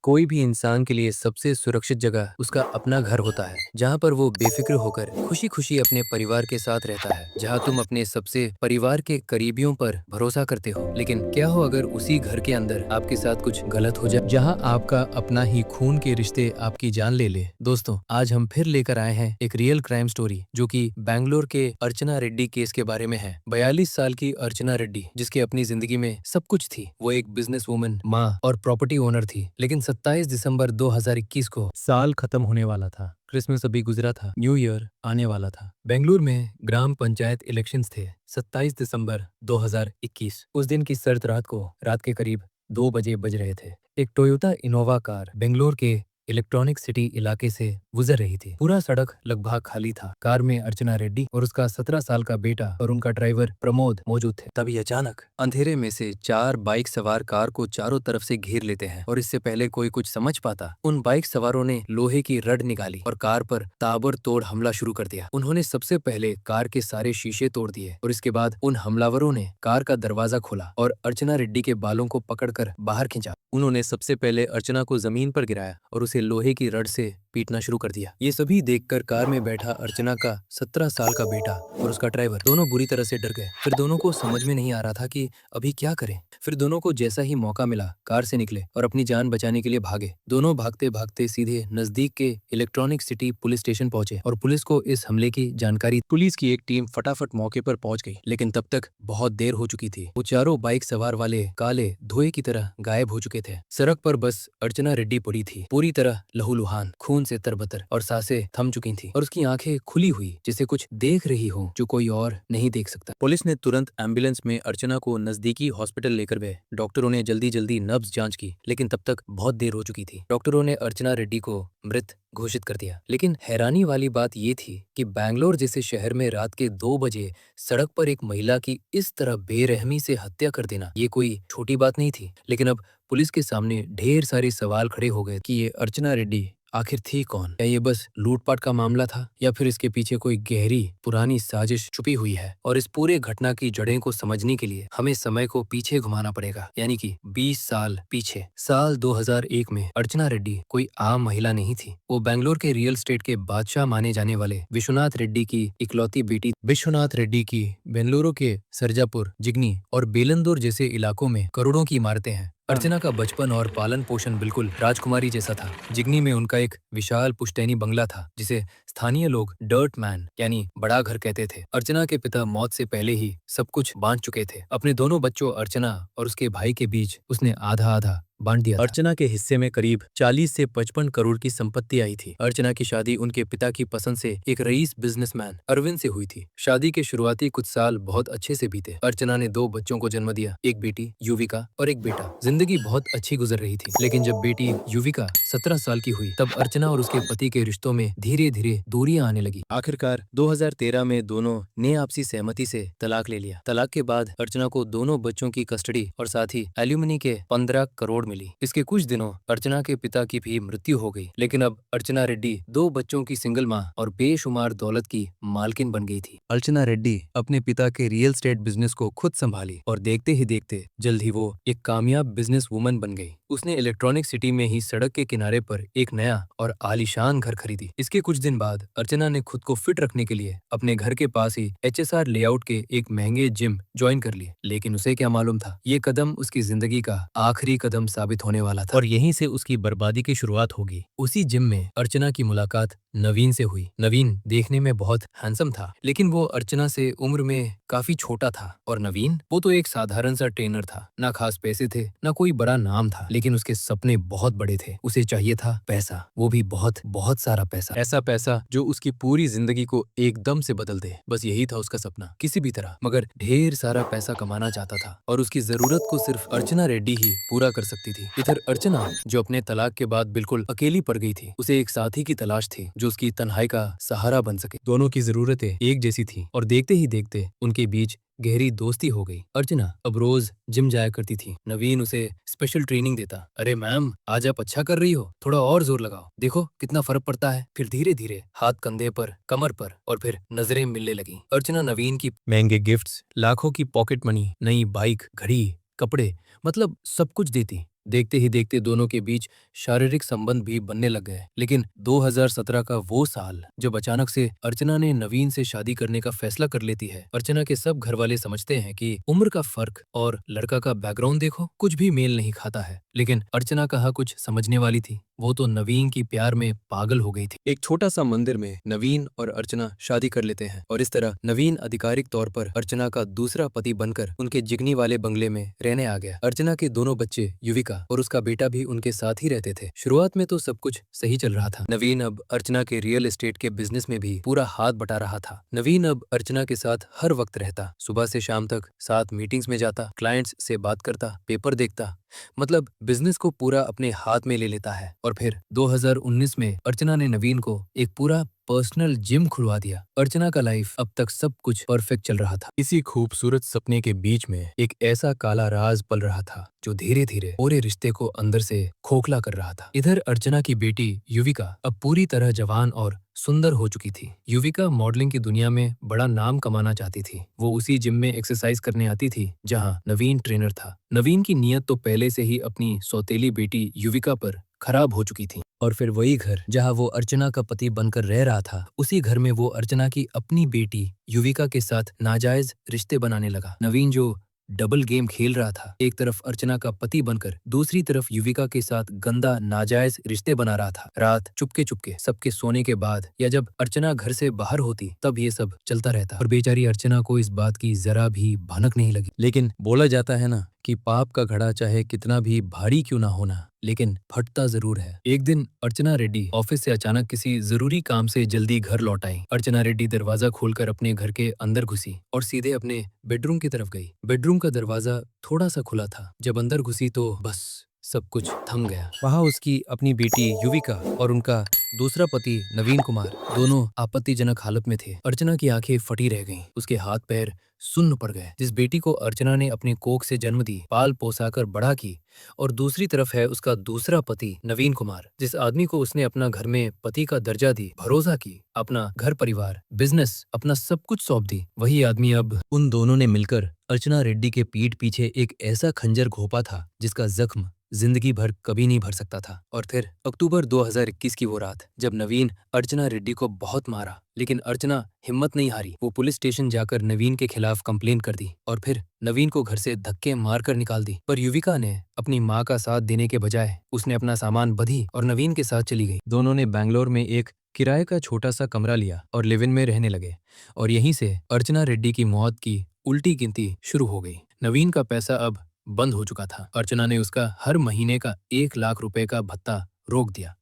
कोई भी इंसान के लिए सबसे सुरक्षित जगह उसका अपना घर होता है, जहाँ पर वो बेफिक्र होकर खुशी खुशी अपने परिवार के साथ रहता है, जहाँ तुम अपने सबसे परिवार के करीबियों पर भरोसा करते हो। लेकिन क्या हो अगर उसी घर के अंदर आपके साथ कुछ गलत हो जाए, जहाँ आपका अपना ही खून के रिश्ते आपकी जान ले ले। दोस्तों, आज हम फिर लेकर आए हैं एक रियल क्राइम स्टोरी, जो कि बैंगलोर के अर्चना रेड्डी केस के बारे में है। 42 साल की अर्चना रेड्डी, जिसकी अपनी जिंदगी में सब कुछ थी। वो एक बिजनेस वुमन, माँ और प्रॉपर्टी ओनर थी। लेकिन 27 दिसंबर 2021 को साल खत्म होने वाला था। क्रिसमस अभी गुजरा था, न्यू ईयर आने वाला था। बेंगलुरु में ग्राम पंचायत इलेक्शंस थे। 27 दिसंबर 2021 उस दिन की सर्द रात के करीब 2 बजे बज रहे थे। एक टोयोटा इनोवा कार बेंगलोर के इलेक्ट्रॉनिक सिटी इलाके से गुजर रही थी। पूरा सड़क लगभग खाली था। कार में अर्चना रेड्डी और उसका 17 साल का बेटा और उनका ड्राइवर प्रमोद मौजूद थे। तभी अचानक अंधेरे में से 4 बाइक सवार कार को चारों तरफ से घेर लेते हैं, और इससे पहले कोई कुछ समझ पाता, उन बाइक सवारों ने लोहे की रड निकाली और कार पर ताबड़तोड़ हमला शुरू कर दिया। उन्होंने सबसे पहले कार के सारे शीशे तोड़ दिए और इसके बाद उन हमलावरों ने कार का दरवाजा खोला और अर्चना रेड्डी के बालों को पकड़कर बाहर खींचा। उन्होंने सबसे पहले अर्चना को जमीन पर गिराया और उसे लोहे की रड से पीटना शुरू कर दिया। ये सभी देखकर कार में बैठा अर्चना का 17 साल का बेटा और उसका ड्राइवर दोनों बुरी तरह से डर गए। फिर दोनों को समझ में नहीं आ रहा था कि अभी क्या करें। फिर दोनों को जैसा ही मौका मिला, कार से निकले और अपनी जान बचाने के लिए भागे। दोनों भागते भागते सीधे नजदीक के इलेक्ट्रॉनिक सिटी पुलिस स्टेशन पहुंचे और पुलिस को इस हमले की जानकारी। पुलिस की एक टीम फटाफट मौके पर पहुंच गई, लेकिन तब तक बहुत देर हो चुकी थी। वो चारों बाइक सवार वाले काले धुएं की तरह गायब हो चुके थे। सड़क पर बस अर्चना रेड्डी पड़ी थी, पूरी तरह लहूलुहान, खून से तरबतर, और सांसें थम चुकी थी और उसकी आंखें खुली हुई, जिसे कुछ देख रही हो जो कोई और नहीं देख सकता। पुलिस ने तुरंत एम्बुलेंस में अर्चना को नजदीकी हॉस्पिटल लेकर गए। डॉक्टरों ने जल्दी जल्दी नब्ज जांच की, लेकिन तब तक बहुत देर हो चुकी थी। डॉक्टरों ने अर्चना रेड्डी को मृत घोषित कर दिया। लेकिन हैरानी वाली बात ये थी कि बैंगलोर जैसे शहर में रात के 2 बजे सड़क पर एक महिला की इस तरह बेरहमी से हत्या कर देना, ये कोई छोटी बात नहीं थी। लेकिन अब पुलिस के सामने ढेर सारे सवाल खड़े हो गए कि ये अर्चना रेड्डी आखिर थी कौन? क्या ये बस लूटपाट का मामला था, या फिर इसके पीछे कोई गहरी पुरानी साजिश छुपी हुई है? और इस पूरे घटना की जड़ें को समझने के लिए हमें समय को पीछे घुमाना पड़ेगा, यानी कि 20 साल पीछे। साल 2001 में अर्चना रेड्डी कोई आम महिला नहीं थी। वो बैंगलोर के रियल एस्टेट के बादशाह माने जाने वाले विश्वनाथ रेड्डी की इकलौती बेटी। विश्वनाथ रेड्डी की बेंगलुरु के सरजापुर, जिगनी और बेलंदूर जैसे इलाकों में करोड़ों की इमारतें हैं। अर्चना का बचपन और पालन पोषण बिल्कुल राजकुमारी जैसा था। जिगनी में उनका एक विशाल पुश्तैनी बंगला था, जिसे स्थानीय लोग डर्ट मैन यानी बड़ा घर कहते थे। अर्चना के पिता मौत से पहले ही सब कुछ बांट चुके थे। अपने दोनों बच्चों अर्चना और उसके भाई के बीच उसने आधा आधा बांट दिया था। अर्चना के हिस्से में करीब 40 से 55 करोड़ की संपत्ति आई थी। अर्चना की शादी उनके पिता की पसंद से एक रईस बिजनेसमैन अरविंद से हुई थी। शादी के शुरुआती कुछ साल बहुत अच्छे से बीते। अर्चना ने 2 बच्चों को जन्म दिया, एक बेटी युविका और एक बेटा। जिंदगी बहुत अच्छी गुजर रही थी, लेकिन जब बेटी युविका 17 साल की हुई, तब अर्चना और उसके पति के रिश्तों में धीरे धीरे दूरियां आने लगी। आखिरकार 2013 में दोनों ने आपसी सहमति से तलाक ले लिया। तलाक के बाद अर्चना को दोनों बच्चों की कस्टडी और साथ ही एल्यूमिनी के 15 करोड़ मिली। इसके कुछ दिनों अर्चना के पिता की भी मृत्यु हो गई। लेकिन अब अर्चना रेड्डी 2 बच्चों की सिंगल मां और बेशुमार दौलत की मालकिन बन गई थी। अर्चना रेड्डी अपने पिता के रियल एस्टेट बिजनेस को खुद संभाली और देखते ही देखते जल्द ही वो एक कामयाब बिजनेस वुमन बन गई। उसने इलेक्ट्रॉनिक सिटी में ही सड़क के किनारे पर एक नया और आलीशान घर खरीदी। इसके कुछ दिन बाद अर्चना ने खुद को फिट रखने के लिए अपने घर के पास ही HSR लेआउट के एक महंगे जिम ज्वाइन कर लिए। लेकिन उसे क्या मालूम था, ये कदम उसकी जिंदगी का आखिरी कदम साबित होने वाला था, और यहीं से उसकी बर्बादी की शुरुआत होगी। उसी जिम में अर्चना की मुलाकात नवीन से हुई। नवीन देखने में बहुत हैंडसम था, लेकिन वो अर्चना से उम्र में काफी छोटा था। और नवीन, वो तो एक साधारण सा ट्रेनर था, ना खास पैसे थे, ना कोई बड़ा नाम था, लेकिन उसके सपने बहुत बड़े थे। उसे चाहिए था पैसा, वो भी बहुत बहुत सारा पैसा। ऐसा पैसा जो उसकी पूरी जिंदगी को एकदम से बदल दे। बस यही था उसका सपना, किसी भी तरह मगर ढेर सारा पैसा कमाना चाहता था, और उसकी जरूरत को सिर्फ अर्चना रेड्डी ही पूरा कर सकती थी। इधर अर्चना, जो अपने तलाक के बाद बिल्कुल अकेली पड़ गई थी, उसे एक साथी की तलाश थी जो उसकी तन्हाई का सहारा बन सके। दोनों की जरूरतें एक जैसी थी, और देखते ही देखते उनके बीच गहरी दोस्ती हो गई। अर्चना अब रोज जिम जाया करती थी। नवीन उसे स्पेशल ट्रेनिंग देता। अरे मैम, आज आप अच्छा कर रही हो, थोड़ा और जोर लगाओ, देखो कितना फर्क पड़ता है। फिर धीरे धीरे हाथ कंधे पर, कमर पर, और फिर नजरें मिलने लगी। अर्चना नवीन की महंगे गिफ्ट्स, लाखों की पॉकेट मनी, नई बाइक, घड़ी, कपड़े, मतलब सब कुछ देती। देखते ही देखते दोनों के बीच शारीरिक संबंध भी बनने लग गए। लेकिन 2017 का वो साल जब अचानक से अर्चना ने नवीन से शादी करने का फैसला कर लेती है। अर्चना के सब घर वाले समझते हैं कि उम्र का फर्क और लड़का का बैकग्राउंड देखो, कुछ भी मेल नहीं खाता है। लेकिन अर्चना कहाँ कुछ समझने वाली थी, वो तो नवीन की प्यार में पागल हो गई थी। एक छोटा सा मंदिर में नवीन और अर्चना शादी कर लेते हैं और इस तरह नवीन आधिकारिक तौर पर अर्चना का दूसरा पति बनकर उनके जिगनी वाले बंगले में रहने आ गया। अर्चना के दोनों बच्चे युविका और उसका बेटा भी उनके साथ ही रहते थे। शुरुआत में तो सब कुछ सही चल रहा था। नवीन अब अर्चना के रियल एस्टेट के बिजनेस में भी पूरा हाथ बटा रहा था। नवीन अब अर्चना के साथ हर वक्त रहता, सुबह से शाम तक साथ मीटिंग्स में जाता, क्लाइंट्स से बात करता, पेपर देखता, मतलब बिजनेस को पूरा अपने हाथ में ले लेता है। और फिर 2019 में अर्चना ने नवीन को एक पूरा पर्सनल जिम खुलवा दिया। अर्चना का लाइफ अब तक सब कुछ परफेक्ट चल रहा था। इसी खूबसूरत सपने के बीच में एक ऐसा काला राज पल रहा था जो धीरे धीरे पूरे रिश्ते को अंदर से खोखला कर रहा था। इधर अर्चना की बेटी युविका अब पूरी तरह जवान और सुंदर हो चुकी थी। युविका मॉडलिंग की दुनिया में बड़ा नाम कमाना चाहती थी। वो उसी जिम में एक्सरसाइज करने आती थी जहां नवीन ट्रेनर था। नवीन की नीयत तो पहले से ही अपनी सौतेली बेटी युविका पर खराब हो चुकी थी। और फिर वही घर जहां वो अर्चना का पति बनकर रह रहा था, उसी घर में वो अर्चना की अपनी बेटी युविका के साथ नाजायज रिश्ते बनाने लगा। नवीन जो डबल गेम खेल रहा था, एक तरफ अर्चना का पति बनकर दूसरी तरफ युविका के साथ गंदा नाजायज रिश्ते बना रहा था। रात चुपके चुपके सबके सोने के बाद या जब अर्चना घर से बाहर होती तब ये सब चलता रहता और बेचारी अर्चना को इस बात की जरा भी भनक नहीं लगी। लेकिन बोला जाता है ना कि पाप का घड़ा चाहे कितना भी भारी क्यों ना होना, लेकिन फटता जरूर है। एक दिन अर्चना रेड्डी ऑफिस से अचानक किसी जरूरी काम से जल्दी घर लौट आई। अर्चना रेड्डी दरवाजा खोलकर अपने घर के अंदर घुसी और सीधे अपने बेडरूम की तरफ गई। बेडरूम का दरवाजा थोड़ा सा खुला था। जब अंदर घुसी तो बस सब कुछ थम गया। वहाँ उसकी अपनी बेटी युविका और उनका दूसरा पति नवीन कुमार दोनों आपत्तिजनक हालत में थे। अर्चना की आंखें फटी रह गईं, उसके हाथ पैर सुन्न पड़ गए। जिस बेटी को अर्चना ने अपनी कोख से जन्म दी, पाल पोसाकर बड़ा की, और दूसरी तरफ है उसका दूसरा पति नवीन कुमार, जिस आदमी को उसने अपना घर में पति का दर्जा दी, भरोसा की, अपना घर परिवार, बिजनेस, अपना सब कुछ सौंप दी। वही आदमी अब उन दोनों ने मिलकर अर्चना रेड्डी के पीठ पीछे एक ऐसा खंजर घोंपा था जिसका जख्म जिंदगी भर कभी नहीं भर सकता था। और फिर अक्टूबर 2021 की वो रात जब नवीन अर्चना रेड्डी को बहुत मारा, लेकिन अर्चना हिम्मत नहीं हारी। वो पुलिस स्टेशन जाकर नवीन के खिलाफ कंप्लेन कर दी और फिर नवीन को घर से धक्के मारकर निकाल दी। पर युविका ने अपनी माँ का साथ देने के बजाय उसने अपना सामान बधी और नवीन के साथ चली गई। दोनों ने बैंगलोर में एक किराए का छोटा सा कमरा लिया और लिव इन में रहने लगे। और यहीं से अर्चना रेड्डी की मौत की उल्टी गिनती शुरू हो गई। नवीन का पैसा अब बंद हो चुका था। अर्चना ने उसका हर महीने का 1 लाख रुपए का भत्ता रोक दिया।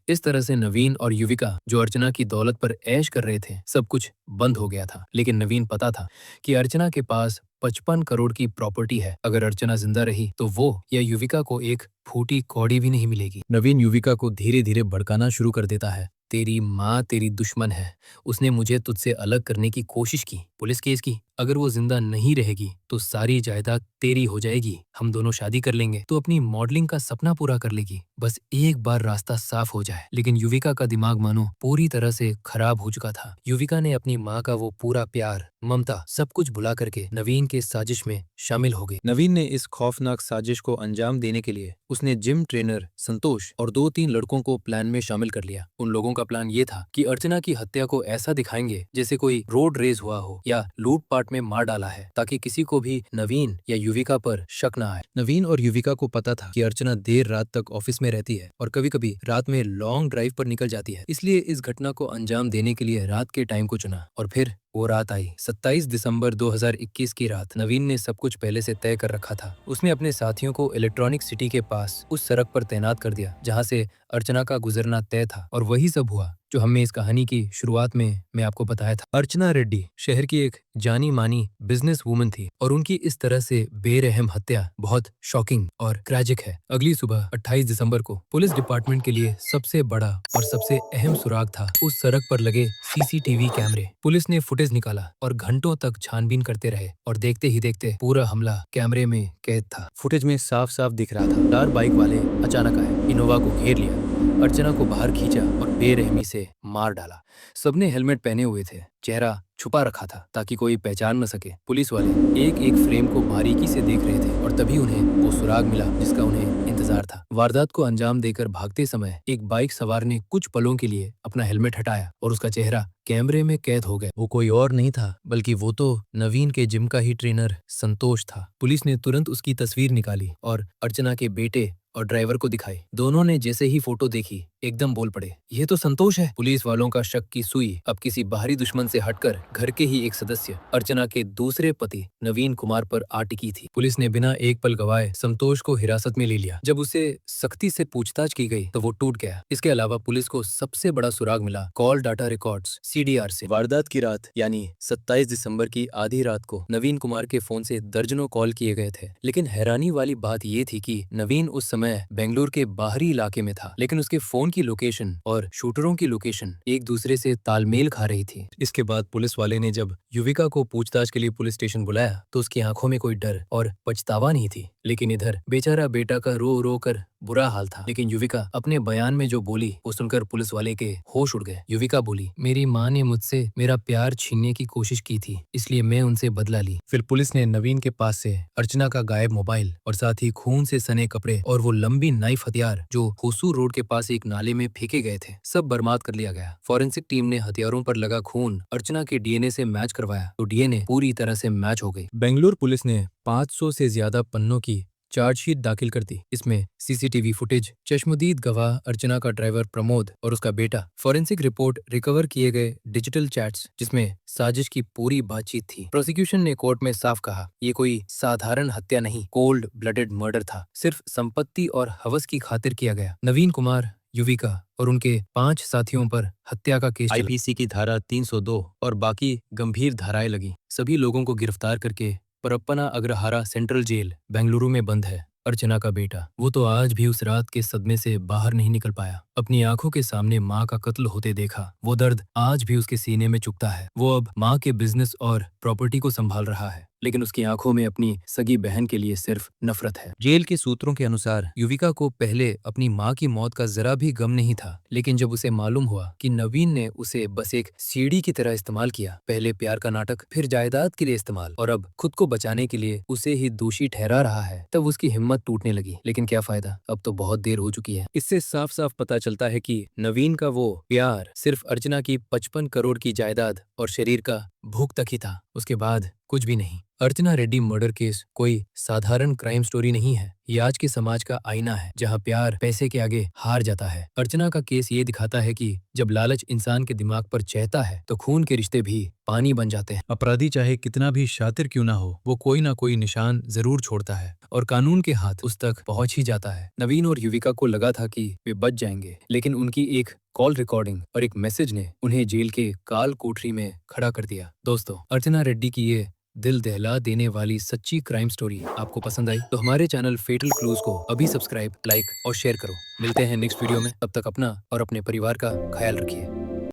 इस तरह से नवीन और युविका जो अर्चना की दौलत पर ऐश कर रहे थे, सब कुछ बंद हो गया था। लेकिन नवीन पता था कि अर्चना के पास 55 करोड़ की प्रॉपर्टी है। अगर अर्चना जिंदा रही तो वो या युविका को एक फूटी कौड़ी भी नहीं मिलेगी। नवीन युविका को धीरे धीरे भड़काना शुरू कर देता है। तेरी माँ तेरी दुश्मन है, उसने मुझे तुझसे अलग करने की कोशिश की, पुलिस केस की, अगर वो जिंदा नहीं रहेगी तो सारी जायदाद तेरी हो जाएगी, हम दोनों शादी कर लेंगे, तो अपनी मॉडलिंग का सपना पूरा कर लेगी, बस एक बार रास्ता साफ हो जाए। लेकिन युविका का दिमाग मानो पूरी तरह से खराब हो चुका था। युविका ने अपनी माँ का वो पूरा प्यार, ममता, सब कुछ भुला करके नवीन के साजिश में शामिल हो गई। नवीन ने इस खौफनाक साजिश को अंजाम देने के लिए उसने जिम ट्रेनर संतोष और 2-3 लड़कों को प्लान में शामिल कर लिया। उन लोगों का प्लान ये था कि अर्चना की हत्या को ऐसा दिखाएंगे जैसे कोई रोड रेस हुआ हो या लूटपाट में मार डाला है, ताकि किसी को भी नवीन या युविका पर शक न आए। नवीन और युविका को पता था कि अर्चना देर रात तक ऑफिस में रहती है और कभी कभी रात में लॉन्ग ड्राइव पर निकल जाती है, इसलिए इस घटना को अंजाम देने के लिए रात के टाइम को चुना। और फिर वो रात आई, 27 दिसंबर 2021 की रात। नवीन ने सब कुछ पहले से तय कर रखा था। उसने अपने साथियों को इलेक्ट्रॉनिक सिटी के पास उस सड़क पर तैनात कर दिया जहां से अर्चना का गुजरना तय था। और वही सब हुआ जो हमें इस कहानी की शुरुआत में मैं आपको बताया था। अर्चना रेड्डी शहर की एक जानी मानी बिजनेस वूमन थी और उनकी इस तरह से बेरहम हत्या बहुत शॉकिंग और ट्रैजिक है। अगली सुबह 28 दिसंबर को पुलिस डिपार्टमेंट के लिए सबसे बड़ा और सबसे अहम सुराग था उस सड़क पर लगे सीसीटीवी कैमरे। पुलिस ने फुटेज निकाला और घंटों तक छानबीन करते रहे और देखते ही देखते पूरा हमला कैमरे में कैद था। फुटेज में साफ साफ दिख रहा था 4 बाइक वाले अचानक आए, इनोवा को घेर लिया, अर्चना को बाहर खींचा और बेरहमी से मार डाला। सबने हेलमेट पहने हुए थे, चेहरा छुपा रखा था ताकि कोई पहचान न सके। पुलिस वाले एक एक फ्रेम को बारीकी से देख रहे थे और तभी उन्हें वो सुराग मिला जिसका उन्हें इंतजार इंतजार था। वारदात को अंजाम देकर भागते समय एक बाइक सवार ने कुछ पलों के लिए अपना हेलमेट हटाया और उसका चेहरा कैमरे में कैद हो गया। वो कोई और नहीं था बल्कि वो तो नवीन के जिम का ही ट्रेनर संतोष था। पुलिस ने तुरंत उसकी तस्वीर निकाली और अर्चना के बेटे और ड्राइवर को दिखाई। दोनों ने जैसे ही फोटो देखी एकदम बोल पड़े, ये तो संतोष है। पुलिस वालों का शक की सुई अब किसी बाहरी दुश्मन से हटकर घर के ही एक सदस्य अर्चना के दूसरे पति नवीन कुमार पर आ टिकी थी। पुलिस ने बिना एक पल गवाए संतोष को हिरासत में ले लिया। जब उसे सख्ती से पूछताछ की गई तो वो टूट गया। इसके अलावा पुलिस को सबसे बड़ा सुराग मिला कॉल डाटा रिकॉर्ड्स CDR से। वारदात की रात यानी 27 दिसंबर की आधी रात को नवीन कुमार के फोन से दर्जनों कॉल किए गए थे, लेकिन हैरानी वाली बात ये थी कि नवीन उस समय बेंगलुरु के बाहरी इलाके में था, लेकिन उसके फोन की लोकेशन और शूटरों की लोकेशन एक दूसरे से तालमेल खा रही थी। इसके बाद पुलिस वाले ने जब युविका को पूछताछ के लिए पुलिस स्टेशन बुलाया तो उसकी आंखों में कोई डर और पछतावा नहीं थी, लेकिन इधर बेचारा बेटा का रो रो कर बुरा हाल था। लेकिन युविका अपने बयान में जो बोली वो सुनकर पुलिस वाले के होश उड़ गए। युविका बोली, मेरी माँ ने मुझसे मेरा प्यार छीनने की कोशिश की थी, इसलिए मैं उनसे बदला ली। फिर पुलिस ने नवीन के पास से अर्चना का गायब मोबाइल और साथ ही खून से सने कपड़े और वो लंबी नाइफ हथियार जो होसूर रोड के पास एक नाले में फेंके गए थे सब बर्बाद कर लिया गया। फॉरेंसिक टीम ने हथियारों पर लगा खून अर्चना के DNA से मैच करवाया तो DNA पूरी तरह से मैच हो गई। बेंगलुरु पुलिस ने 500 से ज्यादा पन्नों की चार्जशीट दाखिल कर दी। इसमें CCTV फुटेज, चश्मदीद गवाह अर्चना का ड्राइवर प्रमोद और उसका बेटा, फॉरेंसिक रिपोर्ट, रिकवर किए गए डिजिटल चैट्स जिसमें साजिश की पूरी बातचीत थी। प्रोसिक्यूशन ने कोर्ट में साफ कहा, ये कोई साधारण हत्या नहीं, कोल्ड ब्लडेड मर्डर था, सिर्फ संपत्ति और हवस की खातिर किया गया। नवीन कुमार, युविका और उनके 5 साथियों पर हत्या का केस IPC की धारा 302 और बाकी गंभीर धाराएं लगी। सभी लोगों को गिरफ्तार करके परप्पना अग्रहारा सेंट्रल जेल बेंगलुरु में बंद है। अर्चना का बेटा, वो तो आज भी उस रात के सदमे से बाहर नहीं निकल पाया। अपनी आंखों के सामने माँ का कत्ल होते देखा, वो दर्द आज भी उसके सीने में चुभता है। वो अब माँ के बिजनेस और प्रॉपर्टी को संभाल रहा है, लेकिन उसकी आंखों में अपनी सगी बहन के लिए सिर्फ नफरत है। जेल के सूत्रों के अनुसार युविका को पहले अपनी माँ की मौत का जरा भी गम नहीं था, लेकिन जब उसे मालूम हुआ कि नवीन ने उसे बस एक सीढ़ी की तरह इस्तेमाल किया, पहले प्यार का नाटक, फिर जायदाद के लिए इस्तेमाल और अब खुद को बचाने के लिए उसे ही दोषी ठहरा रहा है, तब उसकी हिम्मत टूटने लगी। लेकिन क्या फायदा, अब तो बहुत देर हो चुकी है। इससे साफ साफ पता चलता है कि नवीन का वो प्यार सिर्फ अर्चना की 55 करोड़ की जायदाद और शरीर का भूख तक ही था, उसके बाद कुछ भी नहीं। अर्चना रेड्डी मर्डर केस कोई साधारण क्राइम स्टोरी नहीं है, ये आज के समाज का आईना है जहां प्यार पैसे के आगे हार जाता है। अर्चना का केस ये दिखाता है कि जब लालच इंसान के दिमाग पर चढ़ता है तो खून के रिश्ते भी पानी बन जाते हैं। अपराधी चाहे कितना भी शातिर क्यों ना हो, वो कोई ना कोई निशान जरूर छोड़ता है और कानून के हाथ उस तक पहुंच ही जाता है। नवीन और युविका को लगा था कि वे बच जाएंगे, लेकिन उनकी एक कॉल रिकॉर्डिंग और एक मैसेज ने उन्हें जेल के काल कोठरी में खड़ा कर दिया। दोस्तों, अर्चना रेड्डी की ये दिल दहला देने वाली सच्ची क्राइम स्टोरी आपको पसंद आई तो हमारे चैनल फेटल क्लूज को अभी सब्सक्राइब, लाइक और शेयर करो। मिलते हैं नेक्स्ट वीडियो में, तब तक अपना और अपने परिवार का ख्याल रखिए।